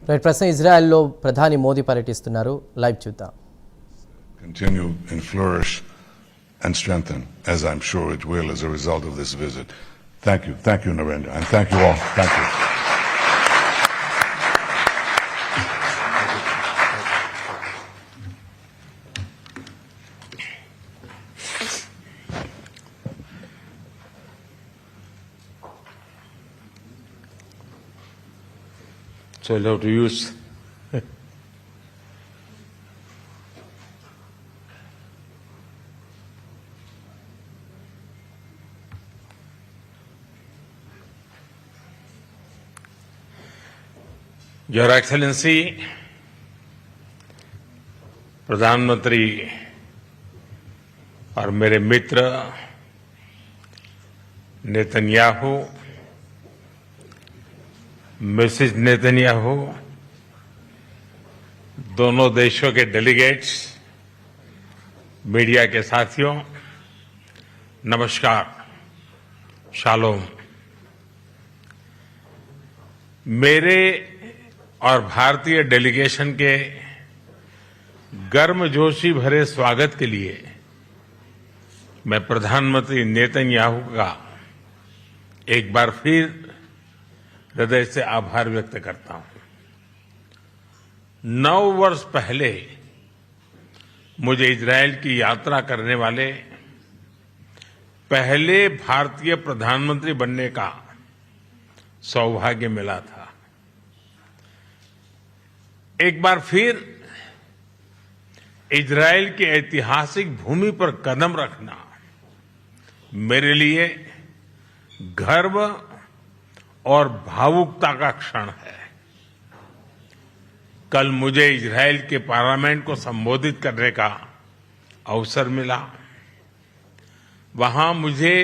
Right ప్రస్తుతం ఇజ్రాయెల్లో ప్రధాని మోదీ పర్యటిస్తున్నారు. లైవ్ చూద్దాం. Continue and flourish and strengthen, as I'm sure it will as a result of this visit. Thank you, Narendra, and thank you all. Thank you. So I'll have to use Your Excellency, प्रधानमंत्री और मेरे मित्र Netanyahu, Mrs Netanyahu, दोनों देशों के delegates, media के साथियों, नमस्कार, shalom. मेरे और भारतीय डेलीगेशन के गर्मजोशी भरे स्वागत के लिए मैं प्रधानमंत्री नेतन्याहू का एक बार फिर हृदय से आभार व्यक्त करता हूं। 9 वर्ष पहले मुझे इजरायल की यात्रा करने वाले पहले भारतीय प्रधानमंत्री बनने का सौभाग्य मिला था। एक बार फिर इजरायल की ऐतिहासिक भूमि पर कदम रखना मेरे लिए गर्व और भावुकता का क्षण है। कल मुझे इजरायल के पार्लियामेंट को संबोधित करने का अवसर मिला। वहां मुझे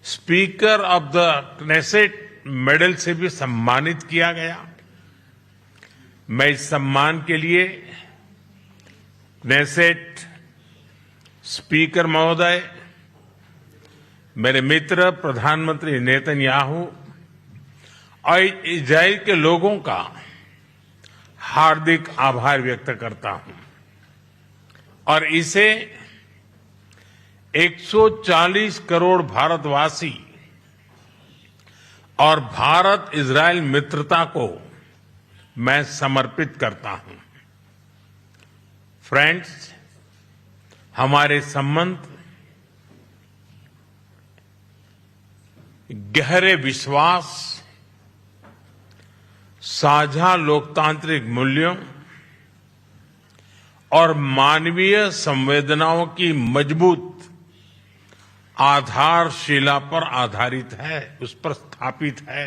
speaker of the Knesset medal से भी सम्मानित किया गया। मैं इस सम्मान के लिए क्नेसेट स्पीकर महोदय, मेरे मित्र प्रधानमंत्री नेतन्याहू और इजरायल के लोगों का हार्दिक आभार व्यक्त करता हूं और इसे 140 करोड़ भारतवासी और भारत इजरायल मित्रता को मैं समर्पित करता हूं। फ्रेंड्स, हमारे संबंध गहरे विश्वास, साझा लोकतांत्रिक मूल्यों और मानवीय संवेदनाओं की मजबूत आधारशिला पर आधारित है, उस पर स्थापित है।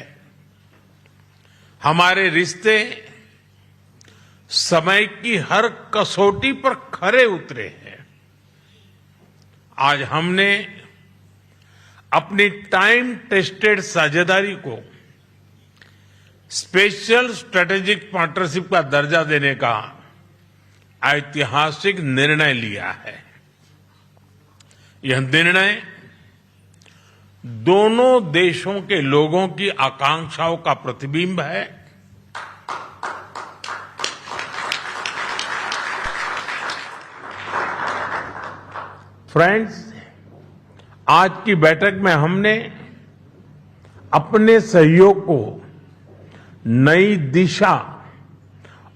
हमारे रिश्ते समय की हर कसौटी पर खरे उतरे हैं। आज हमने अपनी टाइम टेस्टेड साझेदारी को स्पेशल स्ट्रेटेजिक पार्टनरशिप का दर्जा देने का ऐतिहासिक निर्णय लिया है। यह निर्णय दोनों देशों के लोगों की आकांक्षाओं का प्रतिबिंब है। फ्रेंड्स, आज की बैठक में हमने अपने सहयोग को नई दिशा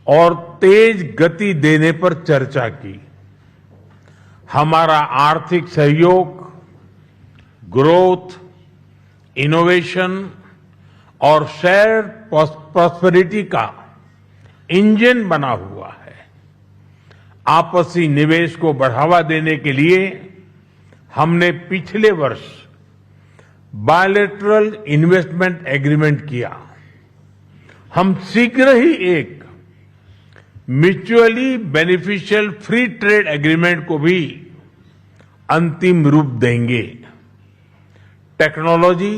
और तेज गति देने पर चर्चा की। हमारा आर्थिक सहयोग ग्रोथ, इनोवेशन और शेयर प्रॉस्पेरिटी का इंजन बना हुआ है। आपसी निवेश को बढ़ावा देने के लिए हमने पिछले वर्ष बायलैटरल इन्वेस्टमेंट एग्रीमेंट किया। हम शीघ्र ही एक mutually beneficial free trade agreement को भी अंतिम रूप देंगे। टेक्नोलॉजी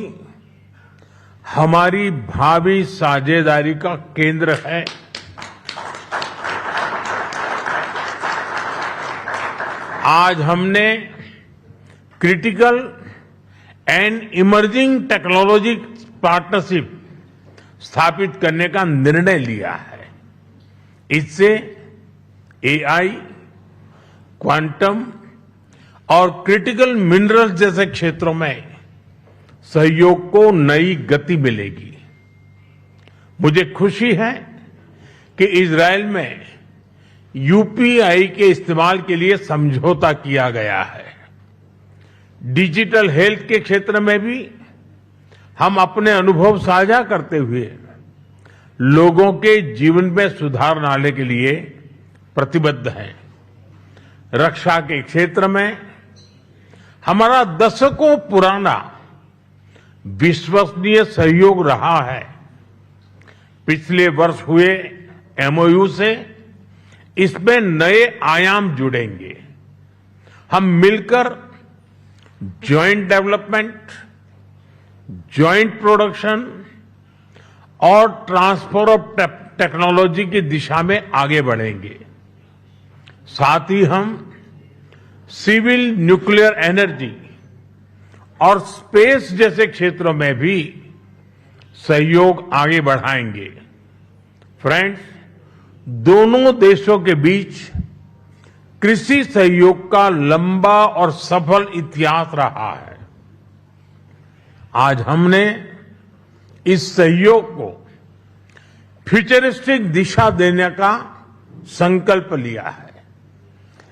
हमारी भावी साझेदारी का केंद्र है। आज हमने critical and emerging technology partnership स्थापित करने का निर्णय लिया है। इससे एआई, क्वांटम और क्रिटिकल मिनरल्स जैसे क्षेत्रों में सहयोग को नई गति मिलेगी। मुझे खुशी है कि इजरायल में यूपीआई के इस्तेमाल के लिए समझौता किया गया है। डिजिटल हेल्थ के क्षेत्र में भी हम अपने अनुभव साझा करते हुए लोगों के जीवन में सुधार लाने के लिए प्रतिबद्ध हैं। रक्षा के क्षेत्र में हमारा दशकों पुराना विश्वसनीय सहयोग रहा है। पिछले वर्ष हुए एमओयू से इसमें नए आयाम जुड़ेंगे। हम मिलकर जॉइंट डेवलपमेंट, जॉइंट प्रोडक्शन और ट्रांसफर ऑफ टेक्नोलॉजी की दिशा में आगे बढ़ेंगे। साथ ही हम सिविल न्यूक्लियर एनर्जी और स्पेस जैसे क्षेत्रों में भी सहयोग आगे बढ़ाएंगे। फ्रेंड्स, दोनों देशों के बीच कृषि सहयोग का लंबा और सफल इतिहास रहा है। आज हमने इस सहयोग को फ्यूचरिस्टिक दिशा देने का संकल्प लिया है।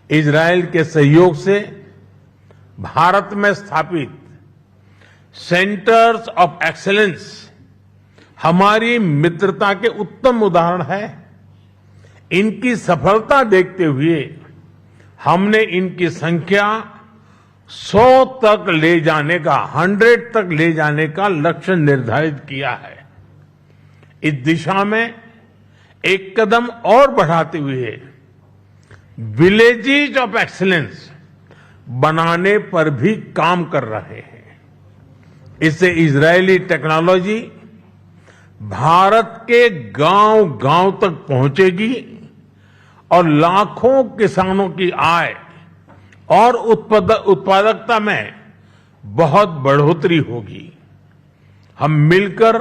इजरायल के सहयोग से भारत में स्थापित सेंटर्स ऑफ एक्सीलेंस हमारी मित्रता के उत्तम उदाहरण है। इनकी सफलता देखते हुए हमने इनकी संख्या 100 तक ले जाने का 100 तक ले जाने का लक्ष्य निर्धारित किया है। इस दिशा में एक कदम और बढ़ाते हुए विलेजेस ऑफ एक्सीलेंस बनाने पर भी काम कर रहे हैं। इससे इजरायली टेक्नोलॉजी भारत के गांव-गांव तक पहुंचेगी और लाखों किसानों की आय और उत्पादकता में बहुत बढ़ोतरी होगी। हम मिलकर